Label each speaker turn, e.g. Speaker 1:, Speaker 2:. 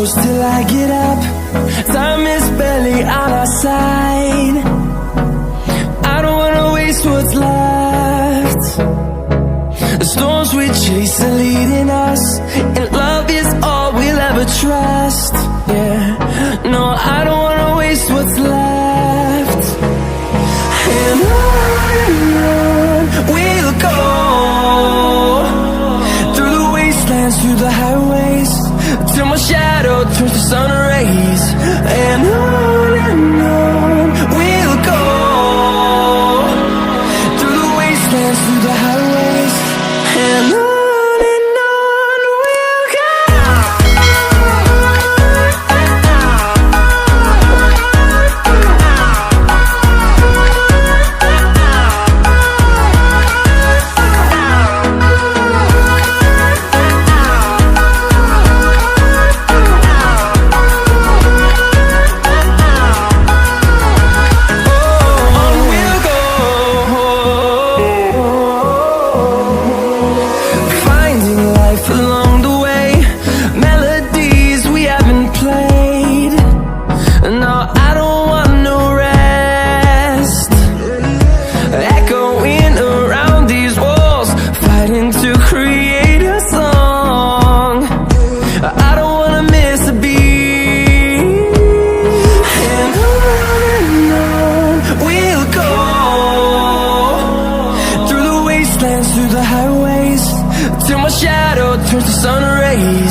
Speaker 1: shadows till I get up. Time is barely on our side. I don't wanna waste what's left. The storms we chase are leading us, and love is all we'll ever trust. Yeah, no, I don't wanna waste what's left. And on we'll go, through the wastelands, through the highways, till my shadow turns to sun rays. And on we'll go, through the wastelands, through the highways, and on we'll go. Through the highways, till my shadow turns to sun rays.